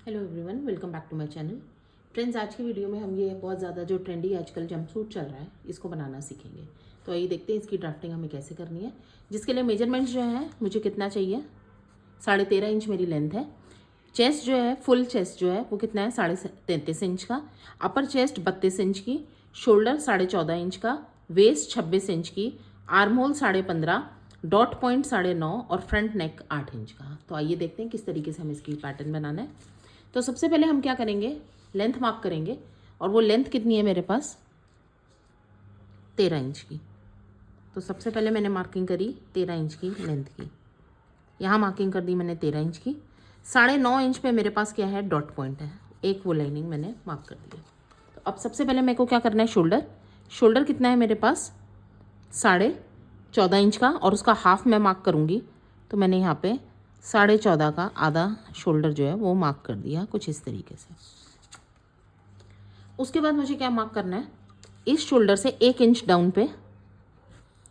Hello everyone, welcome back to my channel. Friends, आज की video में हम ये बहुत ज़्यादा जो ट्रेंडी आजकल जंपसूट चल रहा है इसको बनाना सीखेंगे। तो आइए देखते हैं इसकी ड्राफ्टिंग हमें कैसे करनी है। जिसके लिए मेजरमेंट्स जो है मुझे कितना चाहिए, 13.5 इंच मेरी लेंथ है। चेस्ट जो है, फुल चेस्ट जो है वो कितना है, 33.5 इंच का। अपर चेस्ट 32 इंच की। शोल्डर 14.5 इंच का। वेस्ट 26 इंच की। Arm hole 15.5। डॉट पॉइंट 9.5 और फ्रंट नेक 8 इंच का। तो आइए देखते हैं किस तरीके से हमें इसकी पैटर्न बनाना है। तो सबसे पहले हम क्या करेंगे, लेंथ मार्क करेंगे। और वो लेंथ कितनी है मेरे पास, 13 इंच की। तो सबसे पहले मैंने मार्किंग करी 13 इंच की लेंथ की। यहाँ मार्किंग कर दी मैंने 13 इंच की। 9.5 इंच पे मेरे पास क्या है, डॉट पॉइंट है। एक वो लाइनिंग मैंने मार्क कर दी। तो अब सबसे पहले मेरे को क्या करना है, शोल्डर। शोल्डर कितना है मेरे पास, 14.5 इंच का। और उसका हाफ मैं मार्क करूँगी। तो मैंने यहाँ पे 14.5 का आधा शोल्डर जो है वो मार्क कर दिया, कुछ इस तरीके से। उसके बाद मुझे क्या मार्क करना है, इस शोल्डर से 1 इंच डाउन पे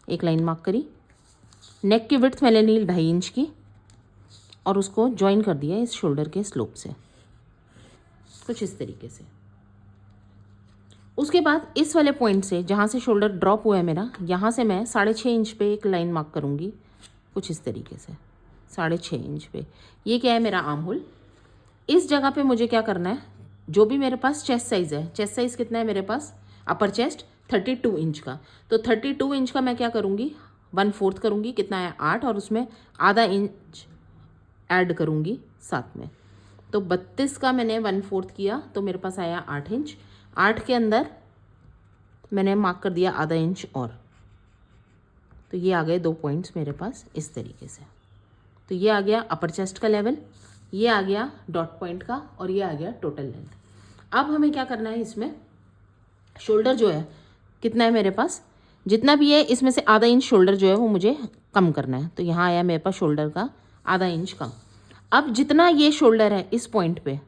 एक लाइन मार्क करी। नेक की विड्थ मैंने ली 2.5 इंच की और उसको ज्वाइन कर दिया इस शोल्डर के स्लोप से, कुछ इस तरीके से। उसके बाद इस वाले पॉइंट से जहाँ से शोल्डर ड्रॉप हुआ है मेरा, यहाँ से मैं 6.5 इंच पे एक लाइन मार्क करूँगी, कुछ इस तरीके से। 6.5 इंच पे ये क्या है, मेरा आर्म होल। इस जगह पे मुझे क्या करना है, जो भी मेरे पास चेस्ट साइज़ है, चेस्ट साइज़ कितना है मेरे पास, अपर चेस्ट 32 इंच का। तो 32 इंच का मैं क्या करूँगी, 1/4 करूँगी, कितना है 8, और उसमें आधा इंच ऐड करूँगी साथ में। तो 32 का मैंने 1/4 किया तो मेरे पास आया 8 इंच। 8 के अंदर मैंने मार्क कर दिया आधा इंच और। तो ये आ गए 2 पॉइंट्स मेरे पास इस तरीके से। तो ये आ गया अपर चेस्ट का लेवल, ये आ गया डॉट पॉइंट का, और ये आ गया टोटल लेंथ। अब हमें क्या करना है, इसमें शोल्डर जो है कितना है मेरे पास, जितना भी है इसमें से आधा इंच शोल्डर जो है वो मुझे कम करना है। तो यहाँ आया मेरे पास शोल्डर का आधा इंच कम। अब जितना ये शोल्डर है इस पॉइंट पे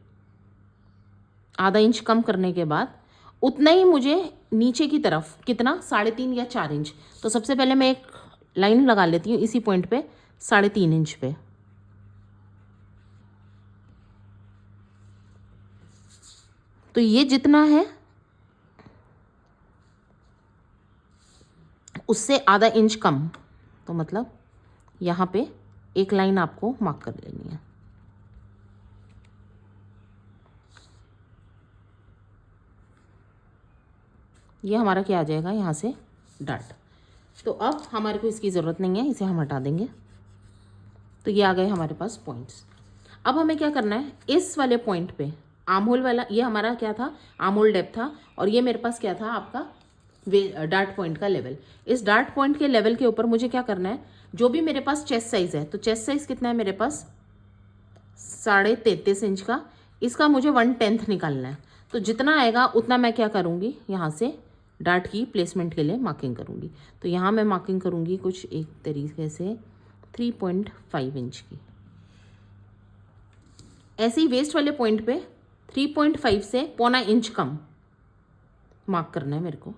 आधा इंच कम करने के बाद उतना ही मुझे नीचे की तरफ कितना, 3.5 या 4 इंच। तो सबसे पहले मैं एक लाइन लगा लेती हूँ इसी पॉइंट पे 3.5 इंच पे। तो ये जितना है उससे आधा इंच कम, तो मतलब यहाँ पे एक लाइन आपको मार्क कर लेनी है। ये हमारा क्या आ जाएगा, यहाँ से डार्ट। तो अब हमारे को इसकी ज़रूरत नहीं है, इसे हम हटा देंगे। तो ये आ गए हमारे पास पॉइंट्स। अब हमें क्या करना है, इस वाले पॉइंट पे आर्म होल वाला, ये हमारा क्या था, आर्म होल डेप्थ था, और ये मेरे पास क्या था, आपका डार्ट पॉइंट का लेवल। इस डार्ट पॉइंट के लेवल के ऊपर मुझे क्या करना है, जो भी मेरे पास चेस्ट साइज़ है, तो चेस्ट साइज़ कितना है मेरे पास, 33.5 इंच का। इसका मुझे 1/10 निकालना है। तो जितना आएगा उतना मैं क्या करूँगी, यहाँ से डार्ट की प्लेसमेंट के लिए मार्किंग करूँगी। तो यहाँ मैं मार्किंग करूँगी कुछ एक तरीके से 3.5 इंच की। ऐसे ही वेस्ट वाले पॉइंट पे 3.5 से 0.25 इंच कम मार्क करना है मेरे को।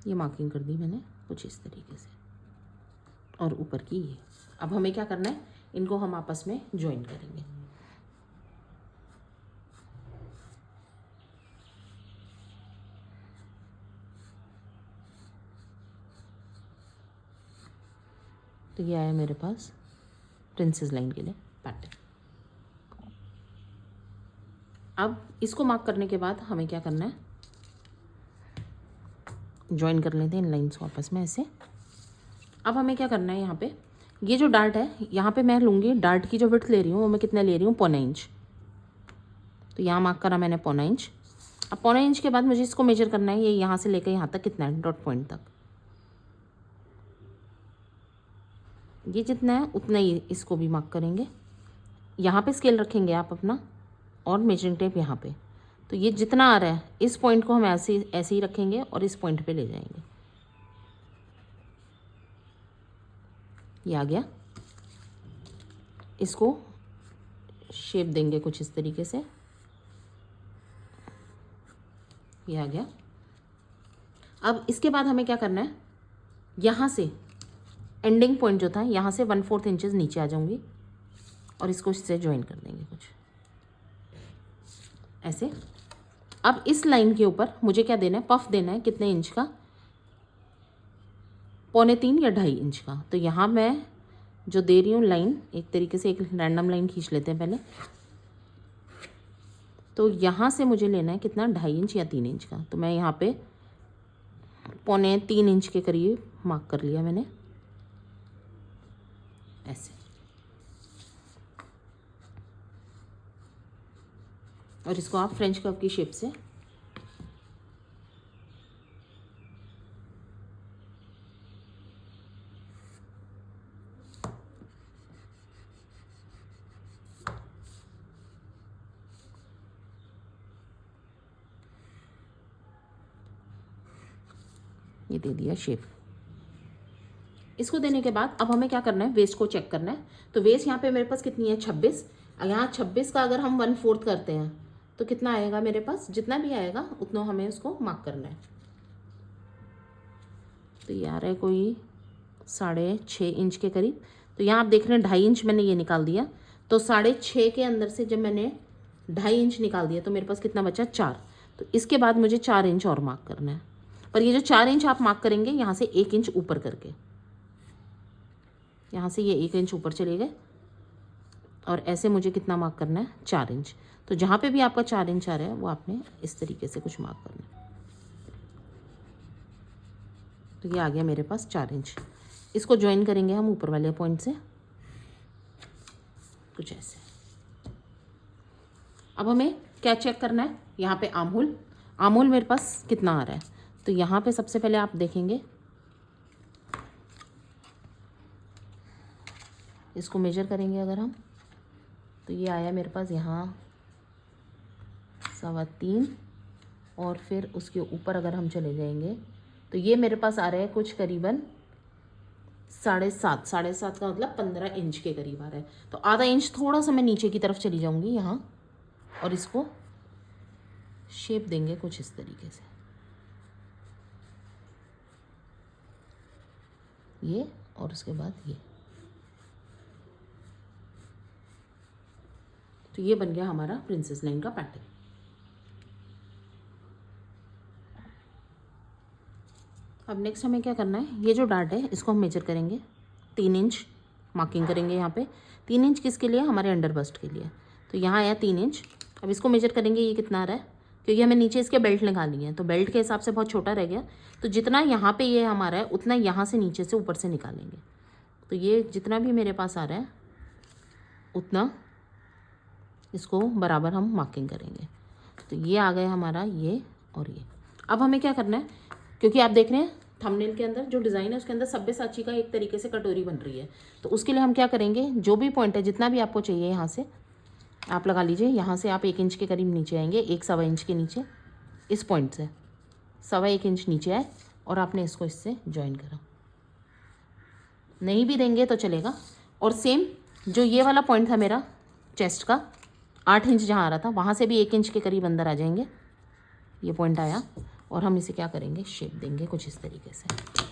ये मार्किंग कर दी मैंने कुछ इस तरीके से, और ऊपर की ये। अब हमें क्या करना है, इनको हम आपस में ज्वाइन करेंगे। तो ये आया मेरे पास प्रिंसेस लाइन के लिए पैटर्न। अब इसको मार्क करने के बाद हमें क्या करना है, ज्वाइन कर लेते हैं इन लाइन्स को आपस में ऐसे। अब हमें क्या करना है, यहाँ पे ये जो डार्ट है, यहाँ पे मैं लूँगी डार्ट की जो विड्थ ले रही हूँ वो मैं कितना ले रही हूँ, 0.25 इंच। तो यहाँ मार्क करा मैंने 0.25 इंच। अब 0.25 इंच के बाद मुझे इसको मेजर करना है, ये यहाँ से लेकर यहाँ तक कितना है, डॉट पॉइंट तक। ये जितना है उतना ही इसको भी मार्क करेंगे। यहाँ पे स्केल रखेंगे आप अपना, और मेजरिंग टेप यहाँ पे। तो ये जितना आ रहा है इस पॉइंट को हम ऐसे ही रखेंगे और इस पॉइंट पे ले जाएंगे। ये आ गया, इसको शेप देंगे कुछ इस तरीके से। ये आ गया। अब इसके बाद हमें क्या करना है, यहाँ से एंडिंग पॉइंट जो था यहाँ से 1/4 इंचेस नीचे आ जाऊँगी और इसको इससे ज्वाइन कर देंगे कुछ ऐसे। अब इस लाइन के ऊपर मुझे क्या देना है, पफ देना है, कितने इंच का, 3.25 या 2.5 इंच का। तो यहाँ मैं जो दे रही हूँ लाइन, एक तरीके से एक रैंडम लाइन खींच लेते हैं पहले। तो यहाँ से मुझे लेना है कितना, 2.5 इंच या 3 इंच का। तो मैं यहाँ पे 3.25 इंच के करीब मार्क कर लिया मैंने ऐसे। और इसको आप फ्रेंच कर्व की शेप से ये दे दिया शेप। इसको देने के बाद अब हमें क्या करना है, वेस्ट को चेक करना है। तो वेस्ट यहाँ पे मेरे पास कितनी है, 26। यहाँ 26 का अगर हम 1/4 करते हैं तो कितना आएगा मेरे पास, जितना भी आएगा उतना हमें उसको मार्क करना है। तो ये आ रहा है कोई 6.5 इंच के करीब। तो यहाँ आप देख रहे हैं 2.5 इंच मैंने ये निकाल दिया। तो 6.5 के अंदर से जब मैंने 2.5 इंच निकाल दिया तो मेरे पास कितना बचा, 4। तो इसके बाद मुझे 4 इंच और मार्क करना है। पर ये जो 4 इंच आप मार्क करेंगे यहाँ से 1 इंच ऊपर करके, यहाँ से ये 1 इंच ऊपर चले गए और ऐसे मुझे कितना मार्क करना है, 4 इंच। तो जहाँ पे भी आपका 4 इंच आ रहा है वो आपने इस तरीके से कुछ मार्क करना है। तो ये आ गया मेरे पास 4 इंच। इसको ज्वाइन करेंगे हम ऊपर वाले पॉइंट से कुछ ऐसे। अब हमें क्या चेक करना है, यहाँ पे आर्म होल मेरे पास कितना आ रहा है। तो यहाँ पे सबसे पहले आप देखेंगे, इसको मेजर करेंगे अगर हम, तो ये आया मेरे पास यहाँ 3.25 और फिर उसके ऊपर अगर हम चले जाएंगे तो ये मेरे पास आ रहा है कुछ करीबन 7.5 का मतलब 15 इंच के करीब आ रहा है। तो आधा इंच थोड़ा सा मैं नीचे की तरफ चली जाऊंगी यहाँ और इसको शेप देंगे कुछ इस तरीके से, ये और उसके बाद ये। तो ये बन गया हमारा प्रिंसेस लाइन का पैटर्न। अब नेक्स्ट हमें क्या करना है, ये जो डार्ट है इसको हम मेजर करेंगे, 3 इंच मार्किंग करेंगे यहाँ पे। 3 इंच किसके लिए, हमारे अंडर बस्ट के लिए। तो यहाँ आया 3 इंच। अब इसको मेजर करेंगे ये कितना आ रहा है, क्योंकि हमें नीचे इसके बेल्ट निकालनी है तो बेल्ट के हिसाब से बहुत छोटा रह गया। तो जितना यहाँ पे ये हमारा है उतना यहाँ से नीचे से ऊपर से निकालेंगे। तो ये जितना भी मेरे पास आ रहा है उतना इसको बराबर हम मार्किंग करेंगे। तो ये आ गया हमारा ये और ये। अब हमें क्या करना है, क्योंकि आप देख रहे हैं थंबनेल के अंदर जो डिज़ाइन है उसके अंदर सब्यसाची का एक तरीके से कटोरी बन रही है। तो उसके लिए हम क्या करेंगे, जो भी पॉइंट है जितना भी आपको चाहिए यहाँ से आप लगा लीजिए। यहाँ से आप 1 इंच के करीब नीचे आएंगे, 1-1.25 इंच के नीचे, इस पॉइंट से 1.25 इंच नीचे आए और आपने इसको इससे ज्वाइन करा। नहीं भी देंगे तो चलेगा। और सेम जो ये वाला पॉइंट था मेरा चेस्ट का 8 इंच जहाँ आ रहा था, वहाँ से भी 1 इंच के करीब अंदर आ जाएंगे। ये पॉइंट आया और हम इसे क्या करेंगे, शेप देंगे कुछ इस तरीके से।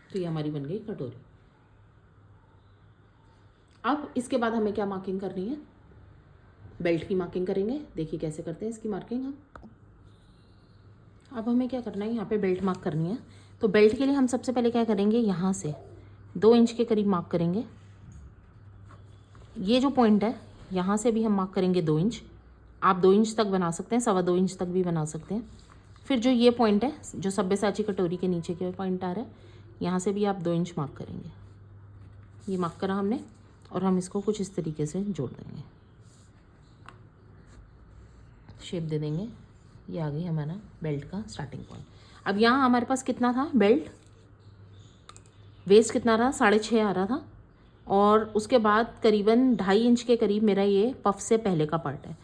तो ये हमारी बन गई कटोरी। अब इसके बाद हमें क्या मार्किंग करनी है, बेल्ट की मार्किंग करेंगे। देखिए कैसे करते हैं इसकी मार्किंग हम। अब हमें क्या करना है, यहाँ पे बेल्ट मार्क करनी है। तो बेल्ट के लिए हम सबसे पहले क्या करेंगे, यहाँ से 2 इंच के करीब मार्क करेंगे। ये जो पॉइंट है यहाँ से भी हम मार्क करेंगे 2 इंच। आप 2 इंच तक बना सकते हैं, 2.25 इंच तक भी बना सकते हैं। फिर जो ये पॉइंट है जो सब्यसाची कटोरी के नीचे के पॉइंट आ रहा है, यहाँ से भी आप 2 इंच मार्क करेंगे। ये मार्क करा हमने और हम इसको कुछ इस तरीके से जोड़ देंगे, शेप दे देंगे। ये आ गई हमारा बेल्ट का स्टार्टिंग पॉइंट। अब यहाँ हमारे पास कितना था बेल्ट, वेस्ट कितना रहा, 6.5 आ रहा था। और उसके बाद करीबन 2.5 इंच के करीब मेरा ये पफ से पहले का पार्ट है।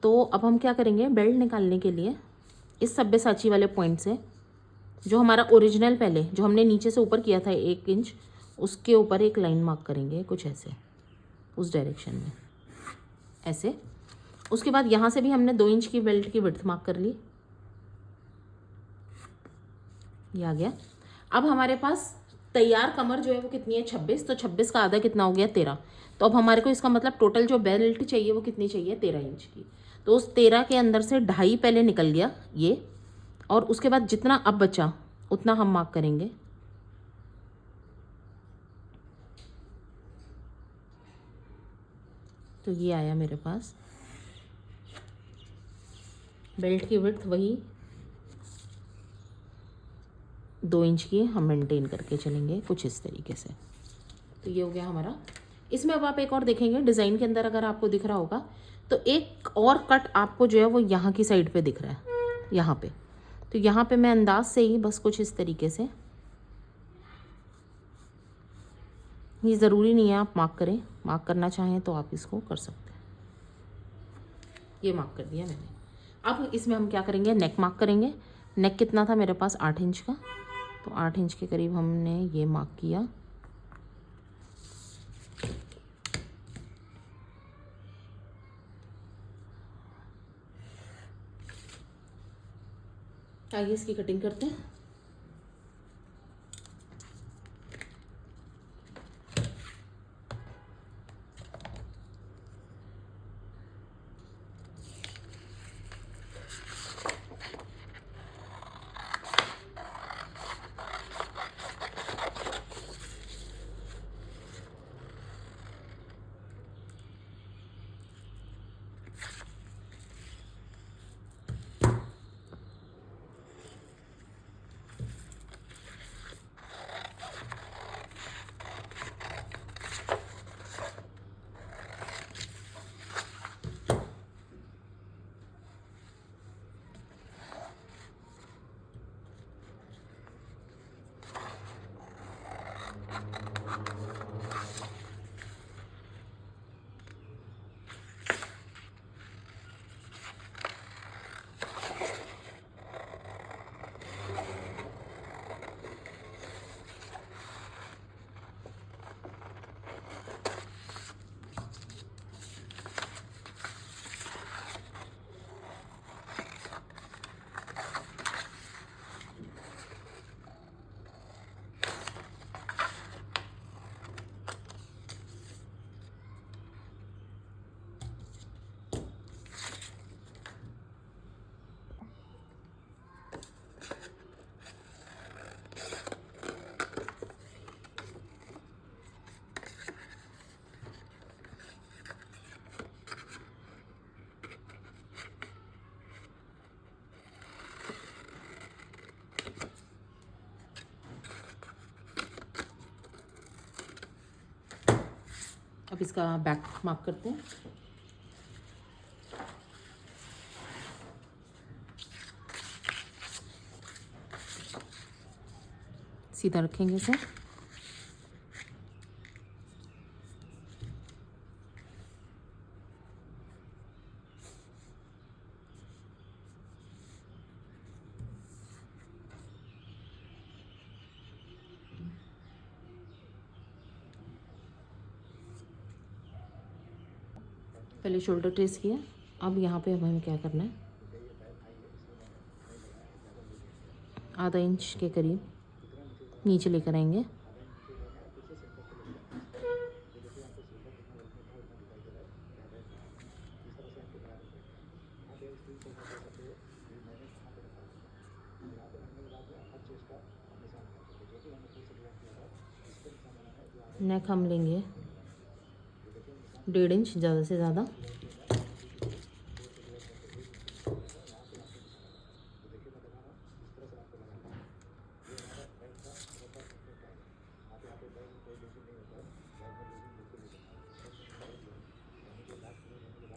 तो अब हम क्या करेंगे, बेल्ट निकालने के लिए इस सब्यसाची वाले पॉइंट से जो हमारा ओरिजिनल पहले जो हमने नीचे से ऊपर किया था 1 इंच, उसके ऊपर एक लाइन मार्क करेंगे कुछ ऐसे, उस डायरेक्शन में ऐसे। उसके बाद यहाँ से भी हमने 2 इंच की बेल्ट की विड्थ मार्क कर ली, ये आ गया। अब हमारे पास तैयार कमर जो है वो कितनी है 26, तो 26 का आधा कितना हो गया 13। तो अब हमारे को इसका मतलब टोटल जो बेल्ट चाहिए वो कितनी चाहिए 13 इंच की। तो उस 13 के अंदर से 2.5 पहले निकल गया ये, और उसके बाद जितना अब बचा उतना हम मार्क करेंगे। तो ये आया मेरे पास बेल्ट की विड्थ, वही 2 इंच की हम मेंटेन करके चलेंगे कुछ इस तरीके से। तो ये हो गया हमारा। इसमें अब आप एक और देखेंगे डिज़ाइन के अंदर, अगर आपको दिख रहा होगा तो एक और कट आपको जो है वो यहाँ की साइड पे दिख रहा है, यहाँ पे। तो यहाँ पे मैं अंदाज से ही बस कुछ इस तरीके से, ये ज़रूरी नहीं है आप मार्क करें, मार्क करना चाहें तो आप इसको कर सकते हैं। ये मार्क कर दिया मैंने। अब इसमें हम क्या करेंगे, नेक मार्क करेंगे। नेक कितना था मेरे पास 8 इंच का, तो 8 इंच के करीब हमने ये मार्क किया। आइए इसकी कटिंग करते हैं। अब इसका बैक मार्क करते हैं। सीधा रखेंगे इसे। पहले शोल्डर ट्रेस किया, अब यहाँ पे अब हमें क्या करना है, आधा इंच के करीब नीचे लेकर आएंगे। नेक हम लेंगे 1.5 इंच ज़्यादा से ज़्यादा।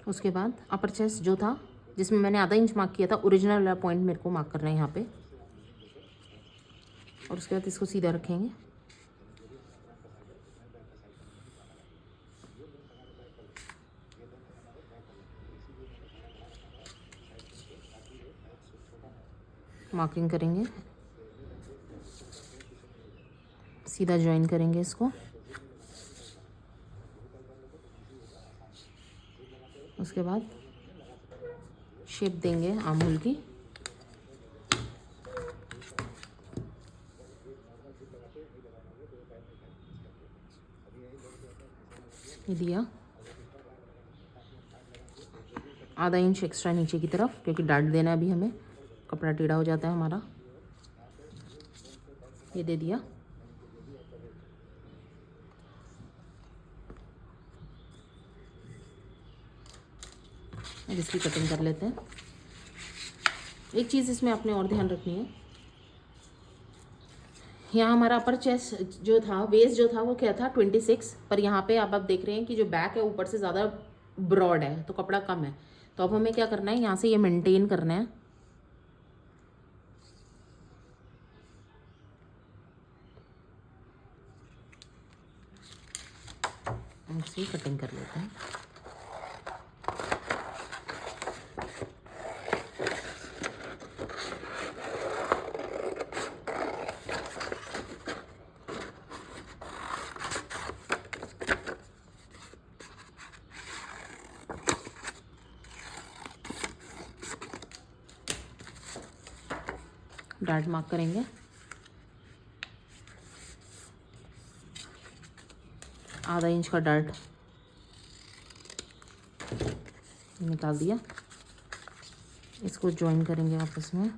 उसके बाद अपर चेस्ट जो था जिसमें मैंने आधा इंच मार्क किया था, ओरिजिनल वाला पॉइंट मेरे को मार्क करना है यहाँ पे। और उसके बाद इसको सीधा रखेंगे। मार्किंग करेंगे, सीधा ज्वाइन करेंगे इसको। उसके बाद शेप देंगे आर्म होल की। ये दिया, आधा इंच एक्स्ट्रा नीचे की तरफ, क्योंकि डार्ट देना है अभी हमें, कपड़ा टेढ़ा हो जाता है हमारा। ये दे दिया। अब इसकी कटिंग कर लेते हैं। एक चीज़ इसमें आपने और ध्यान रखनी है, यहाँ हमारा अपर चेस्ट जो था, वेस्ट जो था वो क्या था 26, पर यहाँ पे आप देख रहे हैं कि जो बैक है ऊपर से ज़्यादा ब्रॉड है, तो कपड़ा कम है। तो अब हमें क्या करना है, यहाँ से ये मेंटेन करना है। इसकी कटिंग कर लेते हैं। डार्ट मार्क करेंगे, आधा इंच का डार्ट निकाल दिया। इसको ज्वाइन करेंगे आपस में।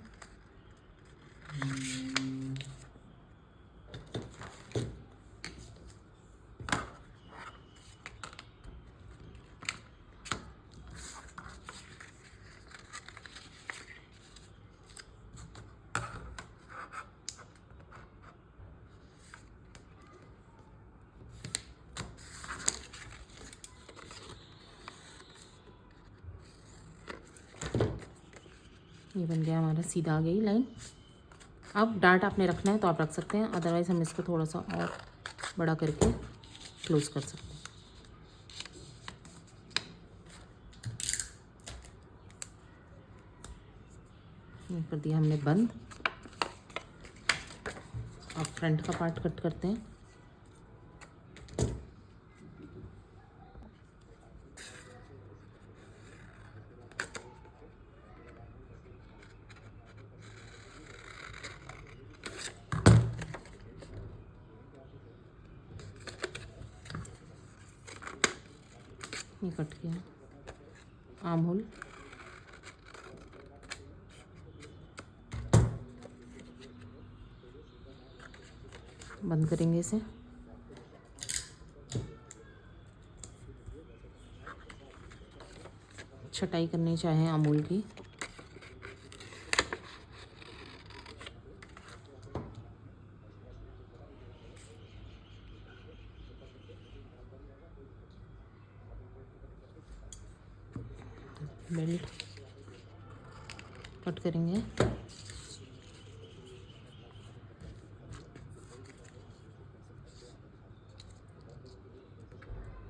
ये बन गया हमारा, सीधा आ गई लाइन। अब डार्ट आपने रखना है तो आप रख सकते हैं, अदरवाइज़ हम इसको थोड़ा सा और बड़ा करके क्लोज कर सकते हैं। ये कर दिया हमने बंद। अब फ्रंट का पार्ट कट करते हैं। ये कट किया आर्म होल। बंद करेंगे इसे। छटाई करनी चाहें आर्म होल की, बेल्ट कट करेंगे।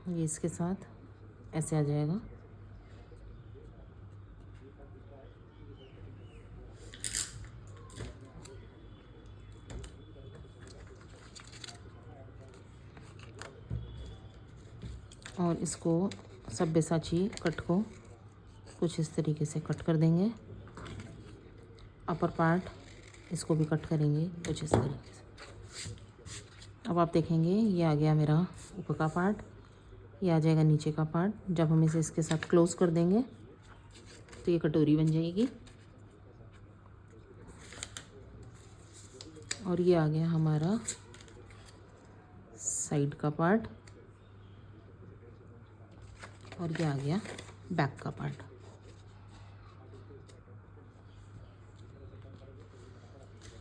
ये इसके साथ ऐसे आ जाएगा। और इसको सब्यसाची कट को कुछ इस तरीके से कट कर देंगे। अपर पार्ट इसको भी कट करेंगे कुछ इस तरीके से। अब आप देखेंगे ये आ गया मेरा ऊपर का पार्ट, ये आ जाएगा नीचे का पार्ट। जब हम इसे इसके साथ क्लोज कर देंगे तो ये कटोरी बन जाएगी। और ये आ गया हमारा साइड का पार्ट, और ये आ गया बैक का पार्ट।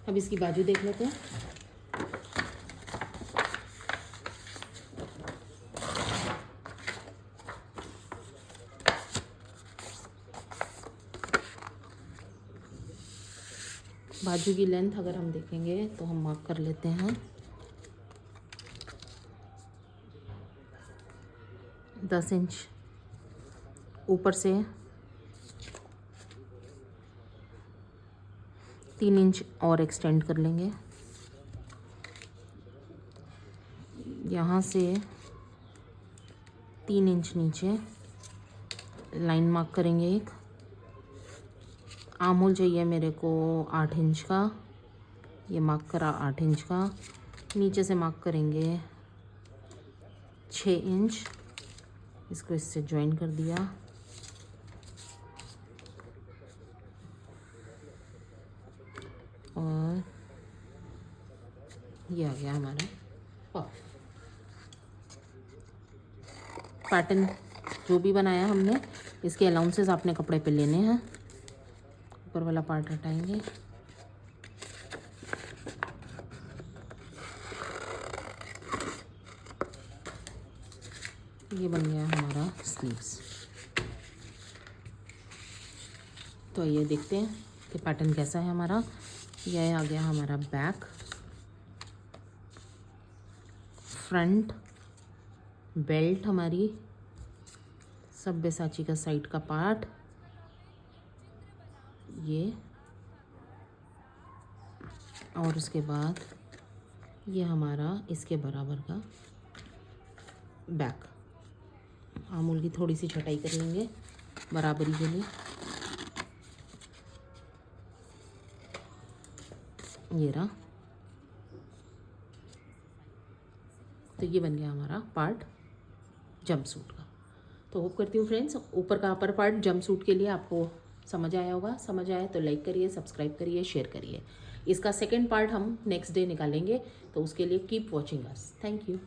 अब इसकी बाजू देख लेते हैं। बाजू की लेंथ अगर हम देखेंगे तो हम मार्क कर लेते हैं 10 इंच। ऊपर से 3 इंच और एक्सटेंड कर लेंगे। यहाँ से 3 इंच नीचे लाइन मार्क करेंगे एक। आर्म होल चाहिए मेरे को 8 इंच का, ये मार्क करा 8 इंच का। नीचे से मार्क करेंगे 6 इंच, इसको इससे ज्वाइन कर दिया। और ये आ गया हमारा पफ। पैटर्न जो भी बनाया हमने, इसके अलाउंसेस आपने कपड़े पे लेने हैं। ऊपर वाला पार्ट हटाएंगे, ये बन गया हमारा स्लीव्स। तो ये देखते हैं कि पैटर्न कैसा है हमारा। यह आ गया हमारा बैक, फ्रंट, बेल्ट हमारी, सब्यसाची का साइड का पार्ट, ये, और उसके बाद ये हमारा इसके बराबर का बैक। आमूल की थोड़ी सी छटाई कर लेंगे बराबरी के लिए। ये रहा। तो ये बन गया हमारा पार्ट जंप सूट का। तो होप करती हूँ फ्रेंड्स, ऊपर का अपर पार्ट जंप सूट के लिए आपको समझ आया होगा। समझ आया तो लाइक करिए, सब्सक्राइब करिए, शेयर करिए। इसका सेकंड पार्ट हम नेक्स्ट डे निकालेंगे, तो उसके लिए keep watching us. Thank you.